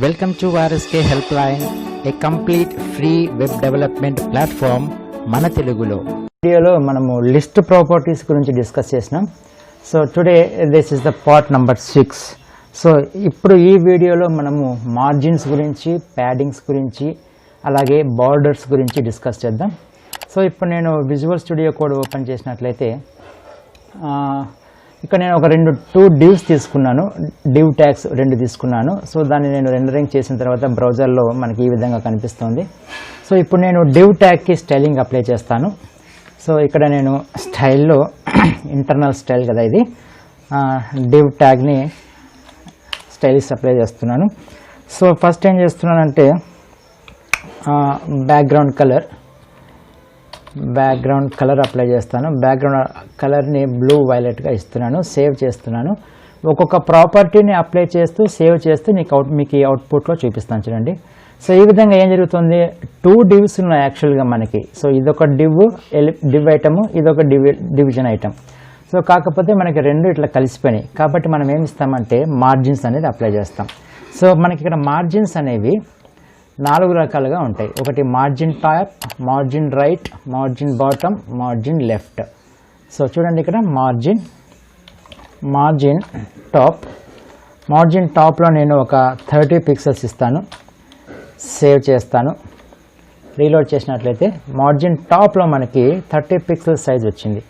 Welcome to RSK Helpline, a complete free web development platform మన తెలుగులో. వీడియోలో మనము లిస్ట్ ప్రాపర్టీస్ గురించి డిస్కస్ చేసినాం. So today this is the part number 6. So ఇప్పుడు ఈ వీడియోలో మనము మార్జిన్స్ గురించి, ప్యాడింగ్స్ గురించి, అలాగే బార్డర్స్ గురించి డిస్కస్ చేద్దాం. సో ఇప్పుడు నేను విజువల్ స్టూడియో కోడ్ ఓపెన్ చేసినట్లయితే ఇక్కడ నేను ఒక టూ డివ్స్ తీసుకున్నాను, డివ్ ట్యాగ్స్ 2 తీసుకున్నాను. సో దాన్ని నేను రెండరింగ్ చేసిన తర్వాత బ్రౌజర్లో మనకి ఈ విధంగా కనిపిస్తుంది. సో ఇప్పుడు నేను డివ్ ట్యాగ్కి స్టైలింగ్ అప్లై చేస్తాను. సో ఇక్కడ నేను స్టైల్లో ఇంటర్నల్ స్టైల్ కదా ఇది, డివ్ ట్యాగ్ని స్టైలిష్ అప్లై చేస్తున్నాను. సో ఫస్ట్ ఏం చేస్తున్నానంటే బ్యాక్గ్రౌండ్ కలర్ అప్లై చేస్తాను. బ్యాక్గ్రౌండ్ కలర్ని బ్లూ వైలెట్గా ఇస్తున్నాను. సేవ్ చేస్తున్నాను. ఒక్కొక్క ప్రాపర్టీని అప్లై చేస్తూ సేవ్ చేస్తూ మీకు ఈ అవుట్పుట్లో చూపిస్తాను చూడండి. సో ఈ విధంగా ఏం జరుగుతుంది, 2 డివ్స్ ఉన్నాయి యాక్చువల్గా మనకి. సో ఇదొక డివ్ ఐటము, ఇదొక డివిజన్ ఐటమ్. సో కాకపోతే మనకి 2 ఇట్లా కలిసిపోయినాయి. కాబట్టి మనం ఏమి ఇస్తామంటే మార్జిన్స్ అనేది అప్లై చేస్తాం. సో మనకి ఇక్కడ మార్జిన్స్ అనేవి 4 రకాలుగా ఉంటాయి. ఒకటి margin top, margin right, margin bottom, margin left. So చూడండి ఇక్కడ మార్జిన్ టాప్లో నేను ఒక 30 పిక్సెల్స్ ఇస్తాను. సేవ్ చేస్తాను. రీలోడ్ చేసినట్లయితే మార్జిన్ టాప్లో మనకి 30 పిక్సెల్ సైజ్ వచ్చింది.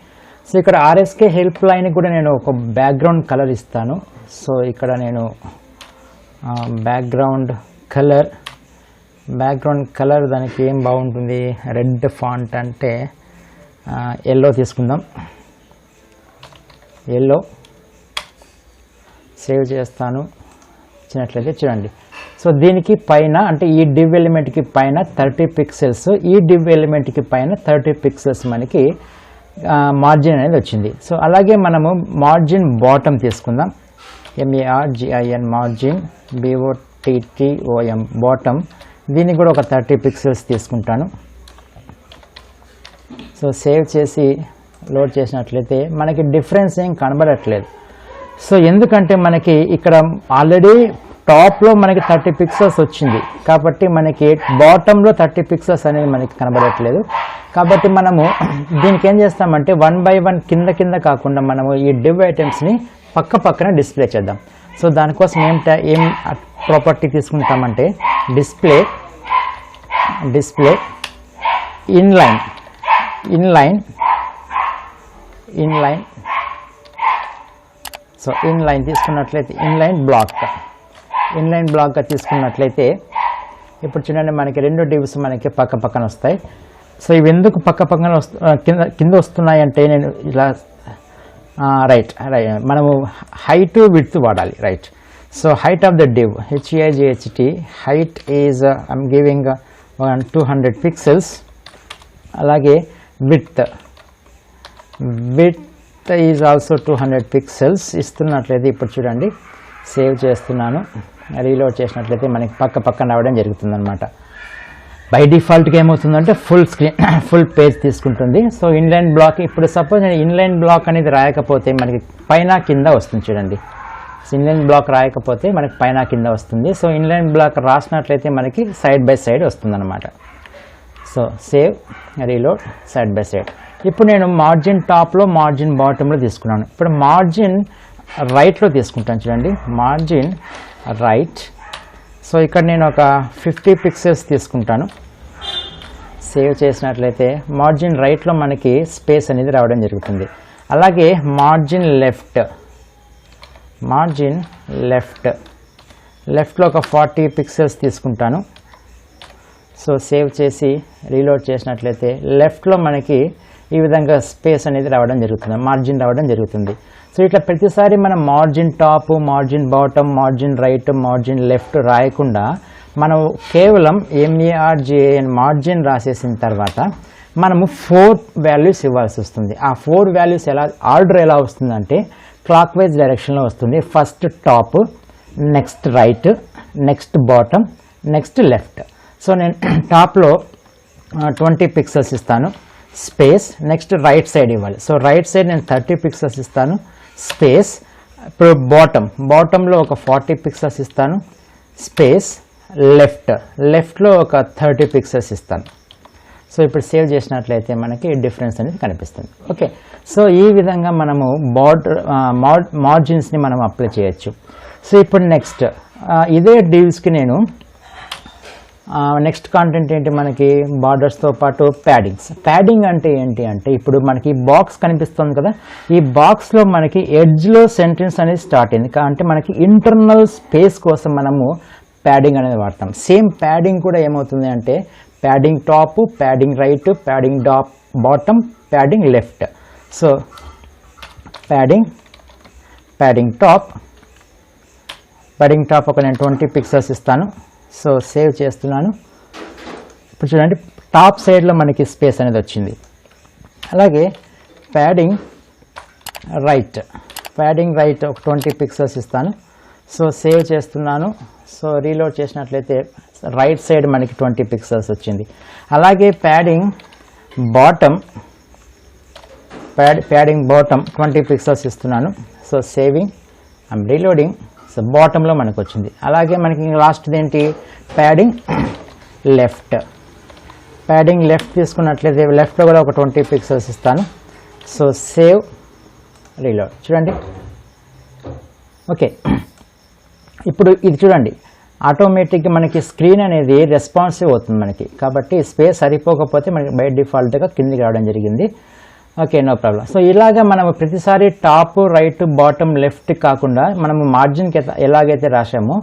సో ఇక్కడ ఆర్ఎస్కే హెల్ప్ లైన్కి కూడా నేను ఒక బ్యాక్గ్రౌండ్ కలర్ ఇస్తాను. సో ఇక్కడ నేను బ్యాక్గ్రౌండ్ కలర్ దానికి ఏం బాగుంటుంది, రెడ్ ఫాంట్ అంటే ఎల్లో తీసుకుందాం. ఎల్లో సేవ్ చేస్తాను. ఇచ్చినట్లయితే చూడండి. సో దీనికి పైన అంటే ఈ డివ్ ఎలిమెంట్కి పైన 30 పిక్సెల్స్, ఈ డివ్ ఎలిమెంట్కి పైన 30 పిక్సెల్స్ మనకి మార్జిన్ అనేది వచ్చింది. సో అలాగే మనము మార్జిన్ బాటమ్ తీసుకుందాం. MARGIN margin, BOTTOM bottom. దీనికి కూడా ఒక 30 పిక్సెల్స్ తీసుకుంటాను. సో సేవ్ చేసి లోడ్ చేసినట్లయితే మనకి డిఫరెన్స్ ఏం కనబడట్లేదు. సో ఎందుకంటే మనకి ఇక్కడ ఆల్రెడీ టాప్లో మనకి 30 పిక్సెల్స్ వచ్చింది, కాబట్టి మనకి బాటంలో 30 పిక్సెల్స్ అనేది మనకి కనబడట్లేదు. కాబట్టి మనము దీనికి ఏం చేస్తామంటే 1 by 1 కింద కాకుండా మనము ఈ డివ్ ఐటమ్స్ని పక్కన డిస్ప్లే చేద్దాం. సో దానికోసం ఏం ప్రాపర్టీ తీసుకుంటామంటే డిస్ప్లే ఇన్లైన్. సో ఇన్లైన్ తీసుకున్నట్లయితే ఇన్లైన్ బ్లాక్గా తీసుకున్నట్లయితే ఇప్పుడు చూడండి మనకి 2 డివ్స్ మనకి పక్కన వస్తాయి. సో ఇవి ఎందుకు పక్కన కింద వస్తున్నాయి అంటే నేను ఇలా రైట్ మనము హైట్ విడ్త్ వాడాలి. Right. So height of the div, HEIGHT, height is I'm giving 200 pixels. అలాగే width is also 200 pixels ఇస్తున్నట్లయితే ఇప్పుడు చూడండి సేవ్ చేస్తున్నాను. రీలోడ్ చేసినట్లయితే మనకి పక్కన రావడం జరుగుతుందన్నమాట. బై డిఫాల్ట్గా ఏమవుతుందంటే ఫుల్ పేజ్ తీసుకుంటుంది. సో ఇన్లైన్ బ్లాక్, ఇప్పుడు సపోజ్ నేను ఇన్లైన్ బ్లాక్ అనేది రాయకపోతే మనకి పైన కింద వస్తుంది చూడండి. ఇన్లైన్ బ్లాక్ రాయకపోతే మనకి పైన కింద వస్తుంది. సో ఇన్లైన్ బ్లాక్ రాసినట్లయితే మనకి సైడ్ బై సైడ్ వస్తుందన్నమాట. So save, reload, side by side. ఇప్పుడు నేను మార్జిన్ టాప్లో, మార్జిన్ బాటంలో తీసుకున్నాను. ఇప్పుడు మార్జిన్ రైట్లో తీసుకుంటాను చూడండి. Margin right. సో ఇక్కడ నేను ఒక 50 పిక్సెల్స్ తీసుకుంటాను. సేవ్ చేసినట్లయితే మార్జిన్ రైట్లో మనకి స్పేస్ అనేది రావడం జరుగుతుంది. అలాగే మార్జిన్ లెఫ్ట్లో ఒక 40 పిక్సెల్స్ తీసుకుంటాను. సో సేవ్ చేసి రీలోడ్ చేసినట్లయితే లెఫ్ట్లో మనకి ఈ విధంగా స్పేస్ అనేది రావడం జరుగుతుంది, మార్జిన్ రావడం జరుగుతుంది. సో ఇట్లా ప్రతిసారి మనం margin top, margin bottom, margin right, margin left రాయకుండా మనం కేవలం MARGIN మార్జిన్ రాసేసిన తర్వాత మనము 4 వాల్యూస్ ఇవ్వాల్సి వస్తుంది. ఆ 4 వాల్యూస్ ఆర్డర్ ఎలా వస్తుందంటే క్లాక్ వైజ్ డైరెక్షన్లో వస్తుంది. First top, next right, next bottom, next left. So నేను టాప్లో 20 పిక్సెల్స్ ఇస్తాను, స్పేస్. నెక్స్ట్ రైట్ సైడ్ ఇవ్వాలి. సో రైట్ సైడ్ నేను 30 పిక్సెల్స్ ఇస్తాను, స్పేస్. ఇప్పుడు బాటంలో ఒక 40 పిక్సెల్స్ ఇస్తాను, స్పేస్ లెఫ్ట్లో ఒక 30 పిక్సెల్స్ ఇస్తాను. సో ఇప్పుడు సేవ్ చేసినట్లయితే మనకి డిఫరెన్స్ అనేది కనిపిస్తుంది. ఓకే, సో ఈ విధంగా మనము మార్జిన్స్ని మనం అప్లై చేయొచ్చు. సో ఇప్పుడు నెక్స్ట్ ఇదే డీవ్స్కి నేను నెక్స్ట్ కాంటెంట్ ఏంటి, మనకి బార్డర్స్తో పాటు ప్యాడింగ్ అంటే ఏంటి అంటే, ఇప్పుడు మనకి బాక్స్ కనిపిస్తుంది కదా, ఈ బాక్స్లో మనకి ఎడ్జ్లో సెంటెన్స్ అనేది స్టార్ట్ అయింది. అంటే మనకి ఇంటర్నల్ స్పేస్ కోసం మనము ప్యాడింగ్ అనేది వాడతాం. సేమ్ ప్యాడింగ్ కూడా ఏమవుతుంది అంటే, padding top, padding right, padding bottom, padding left. So padding top ఒక నేను 20 పిక్సెల్స్ ఇస్తాను. సో సేవ్ చేస్తున్నాను. ఇప్పుడు చూడండి టాప్ సైడ్లో మనకి స్పేస్ అనేది వచ్చింది. అలాగే ప్యాడింగ్ రైట్ ఒక 20 పిక్సెల్స్ ఇస్తాను. సో సేవ్ చేస్తున్నాను. సో రీలోడ్ చేసినట్లయితే రైట్ సైడ్ మనకి 20 పిక్సెల్స్ వచ్చింది. అలాగే ప్యాడింగ్ బాటమ్ 20 పిక్సెల్స్ ఇస్తున్నాను. So saving, I'm reloading. So బాటంలో మనకు వచ్చింది. అలాగే మనకి లాస్ట్ ఏంటి, ప్యాడింగ్ లెఫ్ట్ తీసుకున్నట్లయితే లెఫ్ట్లో కూడా ఒక 20 పిక్సెల్స్ ఇస్తాను. So save, reload. చూడండి. ఓకే, ఇప్పుడు ఇది చూడండి ఆటోమేటిక్గా మనకి స్క్రీన్ అనేది రెస్పాన్సివ్ అవుతుంది మనకి. కాబట్టి స్పేస్ సరిపోకపోతే మనకి బై డిఫాల్ట్గా కిందికి రావడం జరిగింది. Okay, no problem. సో ఇలాగా మనం ప్రతిసారి టాప్, రైట్, బాటమ్, లెఫ్ట్ కాకుండా మనము మార్జిన్కి ఎలాగైతే రాసామో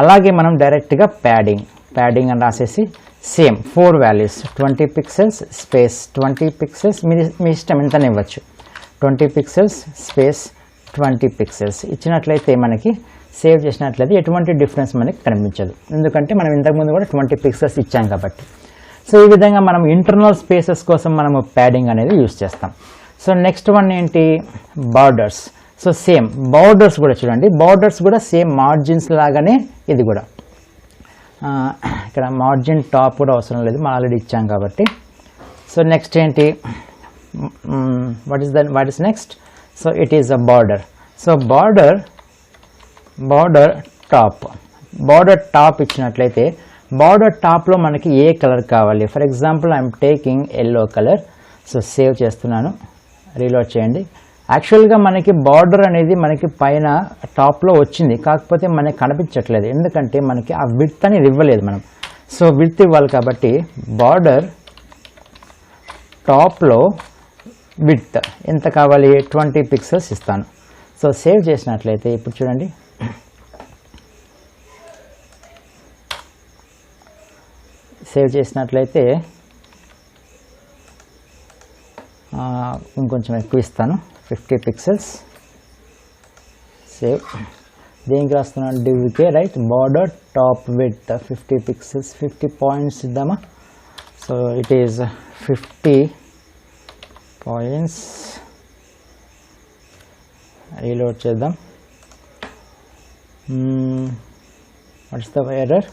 అలాగే మనం డైరెక్ట్గా ప్యాడింగ్ అని రాసేసి same 4 values 20 pixels space 20 pixels మీ ఇష్టం ఎంతనే ఇవ్వచ్చు. 20 పిక్సెల్స్ స్పేస్ 20 పిక్సెల్స్ ఇచ్చినట్లయితే మనకి సేవ్ చేసినట్లయితే ఎటువంటి డిఫరెన్స్ మనకి కనిపించదు. ఎందుకంటే మనం ఇంతకుముందు కూడా 20 పిక్సెల్స్ ఇచ్చాం కాబట్టి. సో ఈ విధంగా మనం ఇంటర్నల్ స్పేసెస్ కోసం మనము ప్యాడింగ్ అనేది యూజ్ చేస్తాం. సో నెక్స్ట్ వన్ ఏంటి, బార్డర్స్. సో సేమ్ బార్డర్స్ కూడా చూడండి, బార్డర్స్ కూడా సేమ్ మార్జిన్స్ లాగానే ఇది కూడా. ఇక్కడ మార్జిన్ టాప్ కూడా అవసరం లేదు, మనం ఆల్రెడీ ఇచ్చాం కాబట్టి. సో నెక్స్ట్ ఏంటి, what is next. So it is a border. So border top ఇచ్చినట్లయితే బార్డర్ టాప్లో మనకి ఏ కలర్ కావాలి. For example I'm taking yellow colour. So save చేస్తున్నాను, రీలోడ్ చేయండి. యాక్చువల్గా మనకి బార్డర్ అనేది మనకి పైన టాప్లో వచ్చింది, కాకపోతే మనకి కనిపించట్లేదు. ఎందుకంటే మనకి ఆ విడ్త్ అనేది ఇవ్వలేదు మనం. సో విడ్త్ ఇవ్వాలి కాబట్టి బార్డర్ టాప్లో విడ్త్ ఎంత కావాలి, 20 పిక్సెల్స్ ఇస్తాను. సో సేవ్ చేసినట్లయితే ఇప్పుడు చూడండి, సేవ్ చేసినట్లయితే ఇంకొంచెం ఎక్కువ ఇస్తాను, 50 పిక్సెల్స్. సేవ్. దేనికి రాస్తున్నాను, డివ్కే right. Border top width 50 pixels, 50 points ఇద్దామా. So it is 50 points. Reload చేద్దాం. వాట్స్ ద ఎర్రర్,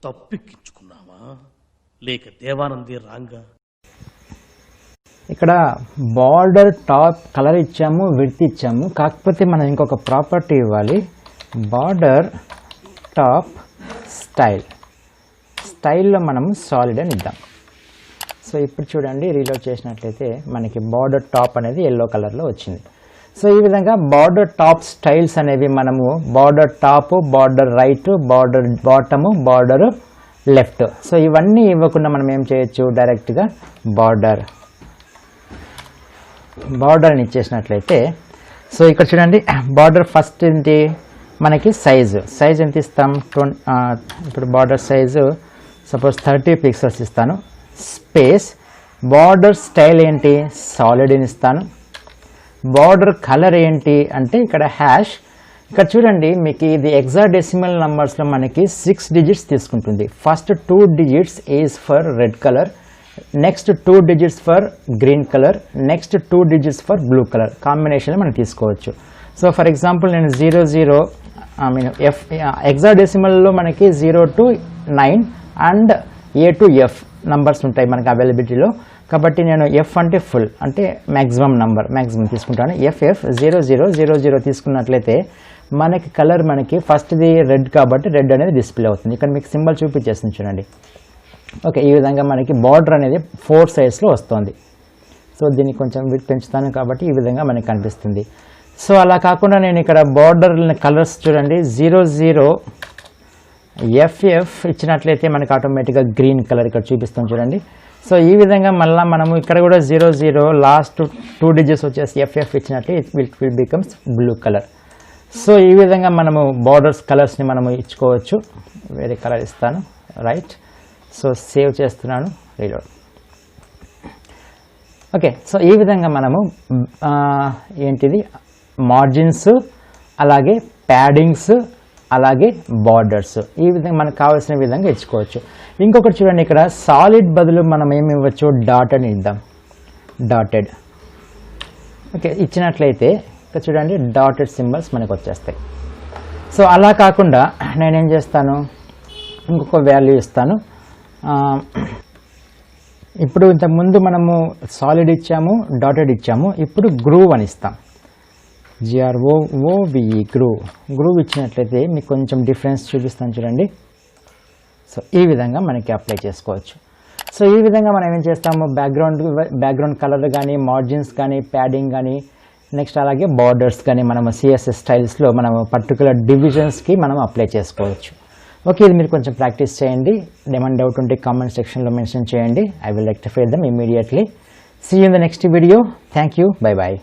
తప్పిక్కించుకున్నావా లేక దేవానందే రాంగా. ఇక్కడ బార్డర్ టాప్ కలర్ ఇచ్చాము, విడ్త్ ఇచ్చాము, కాకపోతే మనం ఇంకొక ప్రాపర్టీ ఇవ్వాలి. బార్డర్ టాప్ స్టైల్లో మనము సాలిడ్ అని ఇద్దాం. సో ఇప్పుడు చూడండి, రీలోడ్ చేసినట్లయితే మనకి బార్డర్ టాప్ అనేది ఎల్లో కలర్లో వచ్చింది. సో ఈ విధంగా బార్డర్ టాప్ స్టైల్స్ అనేవి మనము border top, border right, border bottom, border left. So ఇవన్నీ ఇవ్వకుండా మనం ఏం చేయొచ్చు, డైరెక్ట్గా బార్డర్ని ఇచ్చేసినట్లయితే. సో ఇక్కడ చూడండి, బార్డర్ ఫస్ట్ ఏంటి మనకి సైజు ఎంత ఇస్తాం, ఇప్పుడు బార్డర్ సైజు సపోజ్ 30 పిక్సెల్స్ ఇస్తాను. స్పేస్ బార్డర్ స్టైల్ ఏంటి, సాలిడ్ అని ఇస్తాను. బార్డర్ కలర్ ఏంటి అంటే ఇక్కడ హ్యాష్. ఇక్కడ చూడండి, మీకు ఇది హెక్సాడెసిమల్ నంబర్స్లో మనకి 6 డిజిట్స్ తీసుకుంటుంది. First 2 digits is for red colour, next 2 digits for green colour, next 2 digits for blue colour. కాంబినేషన్లో మనం తీసుకోవచ్చు. సో ఫర్ ఎగ్జాంపుల్ నేను 00 హెక్సాడెసిమల్లో మనకి 0 to 9 and A to F numbers ఉంటాయి మనకి అవైలబిలిటీలో. కాబట్టి నేను F అంటే ఫుల్ అంటే మ్యాక్సిమం తీసుకుంటాను. FF 0000 తీసుకున్నట్లయితే మనకి కలర్ మనకి ఫస్ట్ది రెడ్ కాబట్టి రెడ్ అనేది డిస్ప్లే అవుతుంది. ఇక్కడ మీకు సింబల్ చూపించేస్తుంది చూడండి. ఓకే, ఈ విధంగా మనకి బార్డర్ అనేది 4 సైడ్స్లో వస్తుంది. సో దీన్ని కొంచెం పెంచుతాను కాబట్టి ఈ విధంగా మనకి కనిపిస్తుంది. సో అలా కాకుండా నేను ఇక్కడ బార్డర్ కలర్స్ చూడండి 00 FF ఇచ్చినట్లయితే మనకి ఆటోమేటిక్గా గ్రీన్ కలర్ ఇక్కడ చూపిస్తాం చూడండి. సో ఈ విధంగా మళ్ళీ మనము ఇక్కడ కూడా 00 లాస్ట్ 2 డిజిట్స్ వచ్చేసి FF ఇచ్చినట్లయితే it will becomes blue colour. So ఈ విధంగా మనము బార్డర్స్ కలర్స్ని మనము ఇచ్చుకోవచ్చు. వేరే కలర్ ఇస్తాను, రైట్. సో సేవ్ చేస్తున్నాను, రీలోడ్. ఓకే, సో ఈ విధంగా మనము ఏంటిది మార్జిన్స్, అలాగే ప్యాడింగ్స్, అలాగే బార్డర్స్ ఈ విధంగా మనకు కావాల్సిన విధంగా ఇచ్చుకోవచ్చు. ఇంకొకటి చూడండి, ఇక్కడ సాలిడ్ బదులు మనం ఏమి ఇవ్వచ్చు, డాటెడ్ ఇద్దాం, డాటెడ్. ఓకే, ఇచ్చినట్లయితే ఇక్కడ చూడండి డాటెడ్ సింబల్స్ మనకు వచ్చేస్తాయి. సో అలా కాకుండా నేనేం చేస్తాను, ఇంకొక వాల్యూ ఇస్తాను. ఇప్పుడు ఇంతకుముందు మనము సాలిడ్ ఇచ్చాము, డాటెడ్ ఇచ్చాము, ఇప్పుడు గ్రూవ్ అని ఇస్తాం. GROOVE గ్రూవ్ ఇచ్చినట్లయితే మీకు కొంచెం డిఫరెన్స్ చూపిస్తాను చూడండి. సో ఈ విధంగా మనకి అప్లై చేసుకోవచ్చు. సో ఈ విధంగా మనం ఏం చేస్తాము, బ్యాక్గ్రౌండ్ కలర్ కానీ, మార్జిన్స్ కానీ, ప్యాడింగ్ కానీ, నెక్స్ట్ అలాగే బార్డర్స్ కానీ మనము CSS స్టైల్స్లో మనము పర్టికులర్ డివిజన్స్కి మనం అప్లై చేసుకోవచ్చు. ఓకే, ఇది మీరు కొంచెం ప్రాక్టీస్ చేయండి. ఏమైనా డౌట్ ఉంటే కామెంట్ సెక్షన్లో మెన్షన్ చేయండి. I will rectify them immediately. See you in the next video. Thank you, bye bye.